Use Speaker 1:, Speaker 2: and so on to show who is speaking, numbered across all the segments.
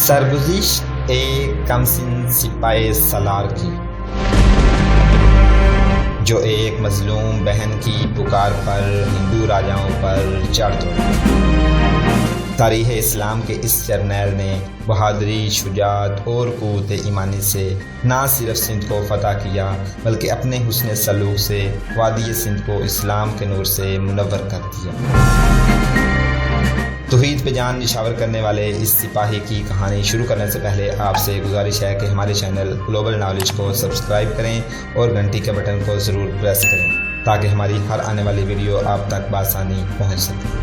Speaker 1: سرگزشت ایک کمسن سپاہی سالار کی، جو ایک مظلوم بہن کی پکار پر ہندو راجاؤں پر چڑھ دوڑا۔ تاریخ اسلام کے اس جرنیل نے بہادری، شجاعت اور قوت ایمانی سے نہ صرف سندھ کو فتح کیا بلکہ اپنے حسن سلوک سے وادی سندھ کو اسلام کے نور سے منور کر دیا۔ توحید پہ جان نشاور کرنے والے اس سپاہی کی کہانی شروع کرنے سے پہلے آپ سے گزارش ہے کہ ہمارے چینل گلوبل نالج کو سبسکرائب کریں اور گھنٹی کے بٹن کو ضرور پریس کریں تاکہ ہماری ہر آنے والی ویڈیو آپ تک بآسانی پہنچ سکے۔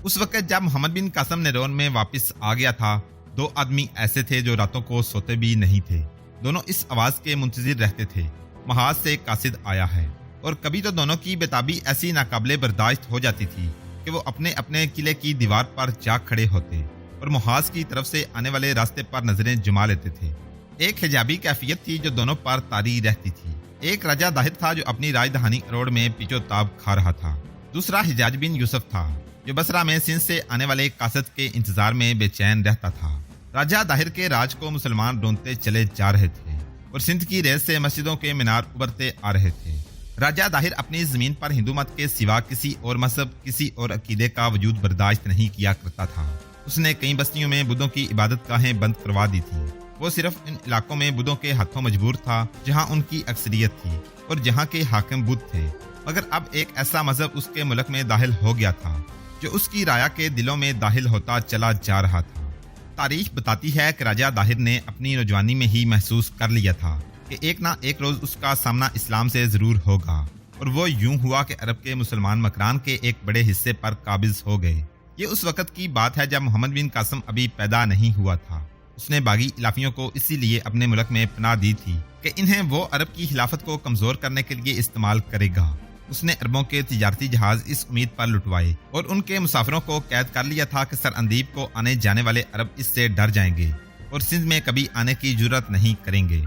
Speaker 2: اس وقت جب محمد بن قاسم نیرون میں واپس آ گیا تھا، دو آدمی ایسے تھے جو راتوں کو سوتے بھی نہیں تھے۔ دونوں اس آواز کے منتظر رہتے تھے، محاذ سے قاصد آیا ہے۔ اور کبھی تو دونوں کی بےتابی ایسی ناقابل برداشت ہو جاتی تھی کہ وہ اپنے اپنے قلعے کی دیوار پر جا کھڑے ہوتے اور محاذ کی طرف سے آنے والے راستے پر نظریں جما لیتے تھے۔ ایک حجابی کیفیت تھی جو دونوں پر طاری رہتی تھی۔ ایک راجہ داہر تھا جو اپنی راج دہانی اروڑ میں پیچو تاب کھا رہا تھا۔ دوسرا حجاج بن یوسف تھا جو بصرہ میں سندھ سے آنے والے قاصد کے انتظار میں بے چین رہتا تھا۔ راجہ داہر کے راج کو مسلمان ڈھونڈتے چلے جا رہے تھے اور سندھ کی ریز سے مسجدوں کے مینار ابھرتے آ رہے تھے۔ راجہ داہر اپنی زمین پر ہندو مت کے سوا کسی اور مذہب، کسی اور عقیدے کا وجود برداشت نہیں کیا کرتا تھا۔ اس نے کئی بستیوں میں بدھوں کی عبادت گاہیں بند کروا دی تھی۔ وہ صرف ان علاقوں میں بدھوں کے ہاتھوں مجبور تھا جہاں ان کی اکثریت تھی اور جہاں کے حاکم بدھ تھے۔ مگر اب ایک ایسا مذہب اس کے ملک میں داخل ہو گیا تھا جو اس کی رایا کے دلوں میں داخل ہوتا چلا جا رہا تھا۔ تاریخ بتاتی ہے کہ راجہ داہر نے اپنی نوجوانی میں ہی محسوس کر لیا تھا کہ ایک نہ ایک روز اس کا سامنا اسلام سے ضرور ہوگا، اور وہ یوں ہوا کہ عرب کے مسلمان مکران کے ایک بڑے حصے پر قابض ہو گئے۔ یہ اس وقت کی بات ہے جب محمد بن قاسم ابھی پیدا نہیں ہوا تھا۔ اس نے باغی علافیوں کو اسی لیے اپنے ملک میں پناہ دی تھی کہ انہیں وہ عرب کی خلافت کو کمزور کرنے کے لیے استعمال کرے گا۔ اس نے عربوں کے تجارتی جہاز اس امید پر لٹوائے اور ان کے مسافروں کو قید کر لیا تھا کہ سر اندیب کو آنے جانے والے عرب اس سے ڈر جائیں گے اور سندھ میں کبھی آنے کی جرات نہیں کریں گے۔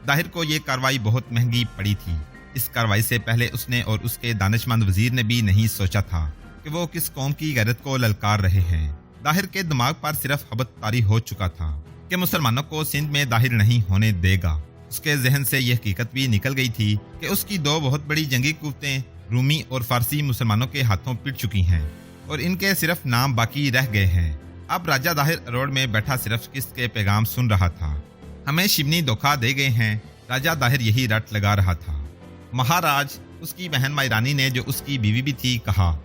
Speaker 2: داہر کو یہ کارروائی بہت مہنگی پڑی تھی۔ اس کارروائی سے پہلے اس نے اور اس کے دانشمند وزیر نے بھی نہیں سوچا تھا کہ وہ کس قوم کی غیرت کو للکار رہے ہیں۔ داہر کے دماغ پر صرف حبت طاری ہو چکا تھا کہ مسلمانوں کو سندھ میں داخل نہیں ہونے دے گا۔ اس کے ذہن سے یہ حقیقت بھی نکل گئی تھی کہ اس کی دو بہت بڑی جنگی قوتیں رومی اور فارسی مسلمانوں کے ہاتھوں پٹ چکی ہیں اور ان کے صرف نام باقی رہ گئے ہیں۔ اب راجہ داہر اروڑ میں بیٹھا صرف قسط کے پیغام سن رہا تھا۔ ہمیں شبنی دھوکہ دے گئے ہیں، راجہ داہر یہی رٹ لگا رہا تھا۔ مہاراج، اس کی بہن مائرانی نے جو اس کی بیوی بھی تھی، کہا،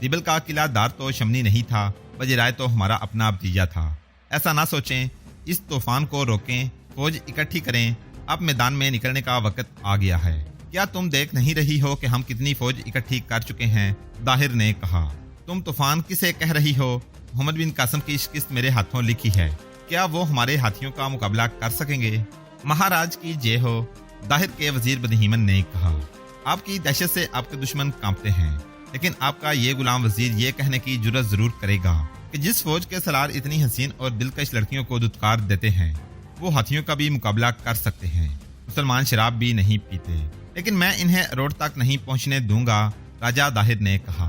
Speaker 2: دیبل کا قلعہ دار تو شمنی نہیں تھا، وزیرائے تو ہمارا اپنا بھتیجا تھا۔ ایسا نہ سوچیں، اس طوفان کو روکیں، فوج اکٹھی کریں، اب میدان میں نکلنے کا وقت آ گیا ہے۔ کیا تم دیکھ نہیں رہی ہو کہ ہم کتنی فوج اکٹھی کر چکے ہیں؟ داہر نے کہا۔ تم طوفان کسے کہہ رہی ہو؟ محمد بن قاسم کی شکست میرے ہاتھوں لکھی ہے، کیا وہ ہمارے ہاتھیوں کا مقابلہ کر سکیں گے؟ مہاراج کی جے ہو، داہر کے وزیر بدہیمن نے کہا۔ آپ کی دہشت سے آپ کے دشمن کانپتے ہیں، لیکن آپ کا یہ غلام وزیر یہ کہنے کی جرات ضرور کرے گا کہ جس فوج کے سالار اتنی حسین اور دلکش لڑکیوں کو دھتکار دیتے ہیں وہ ہاتھیوں کا بھی مقابلہ کر سکتے ہیں۔ مسلمان شراب بھی نہیں پیتے، لیکن میں انہیں اروڑ تک نہیں پہنچنے دوں گا، راجہ داہر نے کہا۔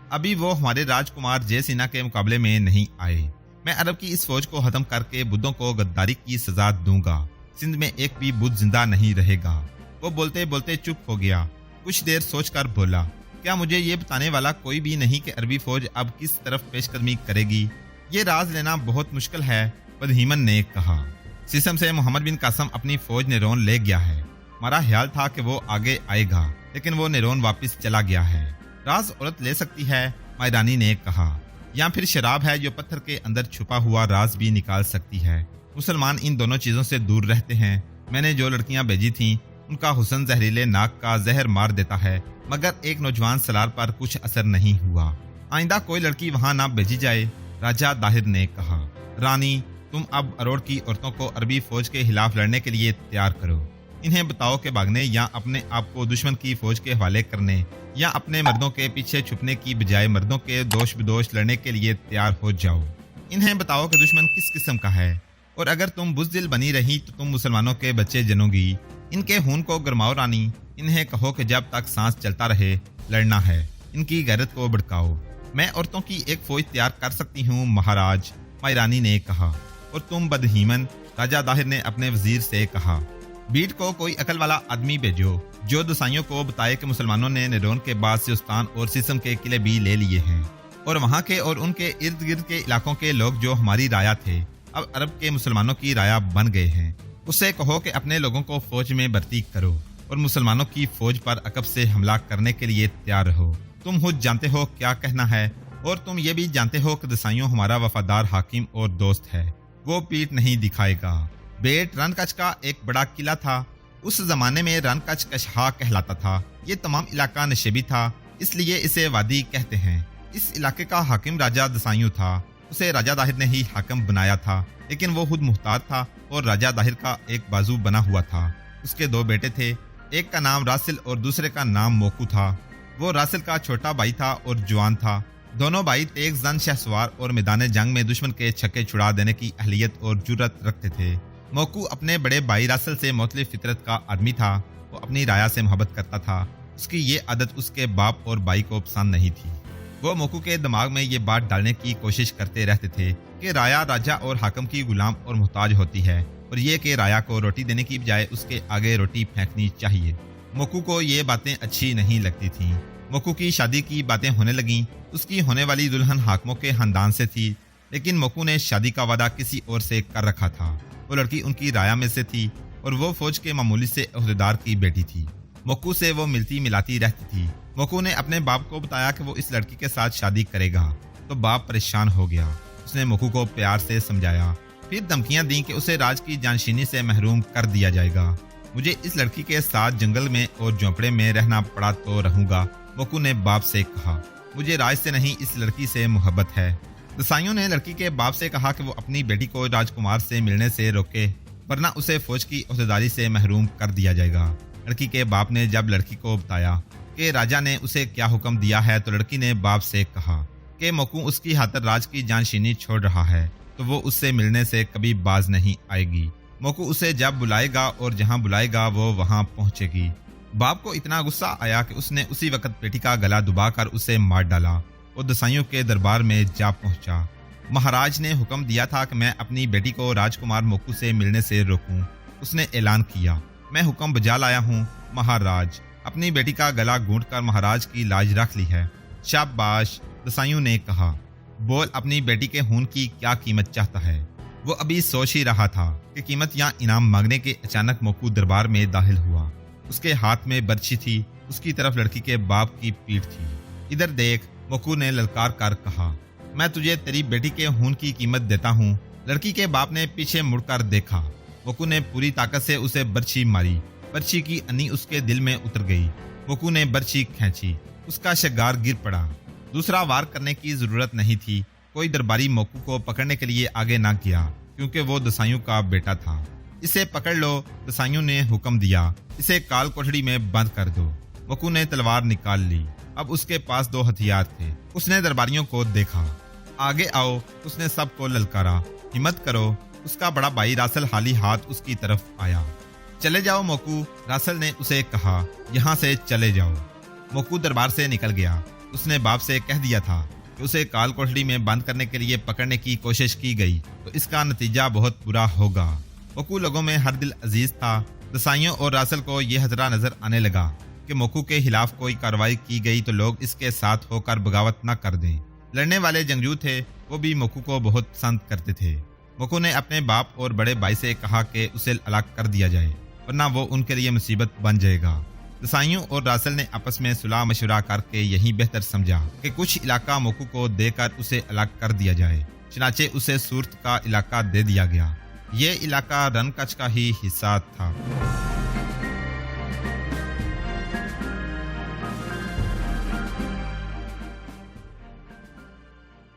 Speaker 2: ابھی وہ ہمارے راجکمار جے سینا کے مقابلے میں نہیں آئے۔ میں عرب کی اس فوج کو ختم کر کے بدھوں کو غداری کی سزا دوں گا۔ سندھ میں ایک بھی بدھ زندہ نہیں رہے گا۔ وہ بولتے بولتے چپ ہو گیا، کچھ دیر سوچ کر بولا، کیا مجھے یہ بتانے والا کوئی بھی نہیں کہ عربی فوج اب کس طرف پیش قدمی کرے گی؟ یہ راز لینا بہت مشکل ہے، بدہیمن نے کہا۔ سیسم سے محمد بن قاسم اپنی فوج نیرون لے گیا ہے۔ ہمارا خیال تھا کہ وہ آگے آئے گا، لیکن وہ نیرون واپس چلا گیا ہے۔ راز عورت لے سکتی ہے، مائرانی نے کہا، یا پھر شراب ہے جو پتھر کے اندر چھپا ہوا راز بھی نکال سکتی ہے۔ مسلمان ان دونوں چیزوں سے دور رہتے ہیں۔ میں نے جو لڑکیاں بھیجی تھیں ان کا حسن زہریلے ناک کا زہر مار دیتا ہے، مگر ایک نوجوان سالار پر کچھ اثر نہیں ہوا۔ آئندہ کوئی لڑکی وہاں نہ بھیجی جائے، راجہ داہر نے کہا۔ رانی، تم اب اروڑ کی عورتوں کو عربی فوج کے خلاف لڑنے کے لیے تیار کرو۔ انہیں بتاؤ کہ بھاگنے یا اپنے آپ کو دشمن کی فوج کے حوالے کرنے یا اپنے مردوں کے پیچھے چھپنے کی بجائے مردوں کے دوش بدوش لڑنے کے لیے تیار ہو جاؤ۔ انہیں بتاؤ کہ دشمن کس قسم کا ہے، اور اگر تم بزدل بنی رہی تو تم مسلمانوں کے بچے جنو گی۔ ان کے خون کو گرماؤ رانی، انہیں کہو کہ جب تک سانس چلتا رہے لڑنا ہے، ان کی غیرت کو بھڑکاؤ۔ میں عورتوں کی ایک فوج تیار کر سکتی ہوں مہاراج، مائرانی نے کہا۔ اور تم بدہیمن، راجہ داہر نے اپنے وزیر سے کہا، بیٹ کو کوئی عقل والا آدمی بھیجو جو دسائیوں کو بتائے کہ مسلمانوں نے نیرون کے بعد سیستان اور سیسم کے قلعے بھی لے لیے ہیں، اور وہاں کے اور ان کے ارد گرد کے علاقوں کے لوگ جو ہماری رایا تھے اب عرب کے مسلمانوں کی رایا بن گئے ہیں۔ اسے کہو کہ اپنے لوگوں کو فوج میں بھرتی کرو اور مسلمانوں کی فوج پر عقب سے حملہ کرنے کے لیے تیار رہو۔ تم خود جانتے ہو کیا کہنا ہے، اور تم یہ بھی جانتے ہو کہ دسائیوں ہمارا وفادار حاکم اور دوست ہے، وہ پیٹ نہیں دکھائے گا۔ بیٹ رن کچ کا ایک بڑا قلعہ تھا، اس زمانے میں رن کچ کشہا کہلاتا تھا۔ یہ تمام علاقہ نشیبی تھا، اس لیے اسے وادی کہتے ہیں۔ اس علاقے کا حاکم راجہ دسائیوں تھا، اسے راجہ داہر نے ہی حاکم بنایا تھا، لیکن وہ خود محتاط تھا اور راجہ داہر کا ایک بازو بنا ہوا تھا۔ اس کے دو بیٹے تھے، ایک کا نام راسل اور دوسرے کا نام موکو تھا۔ وہ راسل کا چھوٹا بھائی تھا اور جوان تھا۔ دونوں بھائی تیز زن شہسوار اور میدان جنگ میں دشمن کے چھکے چھڑا دینے کی اہلیت اور جرأت رکھتے تھے۔ موکو اپنے بڑے بھائی راسل سے مختلف فطرت کا آدمی تھا، وہ اپنی رایا سے محبت کرتا تھا۔ اس کی یہ عادت اس کے باپ اور بھائی کو پسند نہیں تھی۔ وہ موکو کے دماغ میں یہ بات ڈالنے کی کوشش کرتے رہتے تھے کہ رایا راجہ اور حاکم کی غلام اور محتاج ہوتی ہے، اور یہ کہ رایا کو روٹی دینے کی بجائے اس کے آگے روٹی پھینکنی چاہیے۔ موکو کو یہ باتیں اچھی نہیں لگتی تھیں۔ موکو کی شادی کی باتیں ہونے لگیں۔ اس کی ہونے والی دلہن حاکموں کے خاندان سے تھی، لیکن موکو نے شادی کا وعدہ کسی اور سے کر رکھا تھا۔ وہ لڑکی ان کی رایا میں سے تھی اور وہ فوج کے معمولی سے عہدیدار کی بیٹی تھی۔ موکو سے وہ ملتی ملاتی رہتی تھی۔ موکو نے اپنے باپ کو بتایا کہ وہ اس لڑکی کے ساتھ شادی کرے گا، تو باپ پریشان ہو گیا۔ اس نے موکو کو پیار سے سمجھایا، پھر دھمکیاں دیں کہ اسے راج کی جانشینی سے محروم کر دیا جائے گا۔ مجھے اس لڑکی کے ساتھ جنگل میں اور جھونپڑے میں رہنا پڑا تو رہوں گا، موکو نے باپ سے کہا۔ مجھے راج سے نہیں، اس لڑکی سے محبت ہے۔ دسائیوں نے لڑکی کے باپ سے کہا کہ وہ اپنی بیٹی کو راجکمار سے ملنے سے روکے، ورنہ اسے فوج کی عہدیداری سے محروم کر دیا جائے گا۔ لڑکی کے باپ نے جب لڑکی کو بتایا کہ راجہ نے اسے کیا حکم دیا ہے، تو لڑکی نے باپ سے کہا کہ موکو اس کی خاطر راج کی جانشینی چھوڑ رہا ہے، تو وہ اس سے ملنے سے کبھی باز نہیں آئے گی۔ موکو اسے جب بلائے گا اور جہاں بلائے گا وہ وہاں پہنچے گی۔ باپ کو اتنا غصہ آیا کہ اس نے اسی وقت بیٹی کا گلا دبا کر اسے مار ڈالا اور دسائیوں کے دربار میں جا پہنچا۔ مہاراج نے حکم دیا تھا کہ میں اپنی بیٹی کو راجکمار موکو سے ملنے سے روکوں۔ اس نے اعلان کیا، میں حکم بجا لایا ہوں مہاراج۔ اپنی بیٹی کا گلا گھونٹ کر مہاراج کی لاج رکھ لی ہے۔ شاباش، دسائیوں نے کہا۔ بول اپنی بیٹی کے خون کی کیا قیمت چاہتا ہے؟ وہ ابھی سوچ ہی رہا تھا کہ قیمت یا انعام مانگنے کے اچانک موکو دربار میں داخل ہوا۔ اس کے ہاتھ میں برچھی تھی، اس کی طرف لڑکی کے باپ کی پیٹھ تھی۔ ادھر دیکھ، موکو نے للکار کر کہا، میں تجھے تیری بیٹی کے خون کی قیمت دیتا ہوں۔ لڑکی کے باپ نے پیچھے مڑ کر دیکھا۔ موکو نے پوری طاقت سے اسے برچھی ماری۔ برچھی کی انی اس کے دل میں اتر گئی۔ موکو نے برچھی کھینچی، اس کا شگار گر پڑا۔ دوسرا وار کرنے کی ضرورت نہیں تھی۔ کوئی درباری موکو کو پکڑنے کے لیے آگے نہ گیا، کیونکہ وہ دسائیوں کا بیٹا تھا۔ اسے پکڑ لو، دسائیوں نے حکم دیا، اسے کال کوٹڑی میں بند کر دو۔ موکو نے تلوار نکال لی۔ اب اس کے پاس 2 ہتھیار تھے۔ اس نے درباریوں کو دیکھا۔ آگے آؤ، اس نے سب کو للکارا، ہمت کرو۔ اس کا بڑا بھائی راسل حالی ہاتھ اس کی طرف آیا۔ چلے جاؤ موکو، راسل نے اسے کہا، یہاں سے چلے جاؤ۔ موکو دربار سے نکل گیا۔ اس نے باپ سے کہہ دیا تھا کہ اسے کال کوٹڑی میں بند کرنے کے لیے پکڑنے کی کوشش کی گئی تو اس کا نتیجہ بہت برا ہوگا۔ موکو لوگوں میں ہر دل عزیز تھا۔ دسائیوں اور راسل کو یہ خطرہ نظر آنے لگا کہ موکو کے خلاف کوئی کارروائی کی گئی تو لوگ اس کے ساتھ ہو کر بغاوت نہ کر دیں۔ لڑنے والے جنگجو تھے، وہ بھی موکو کو بہت پسند کرتے تھے۔ موکو نے اپنے باپ اور بڑے بھائی سے کہا کہ اسے الگ کر دیا جائے، ورنہ وہ ان کے لیے مصیبت بن جائے گا۔ دسائیوں اور راسل نے آپس میں صلح مشورہ کر کے یہی بہتر سمجھا کہ کچھ علاقہ موکو کو دے کر اسے الگ کر دیا جائے۔ چنانچہ اسے سورت کا علاقہ دے دیا گیا۔ یہ علاقہ رن کچ کا ہی حصہ تھا۔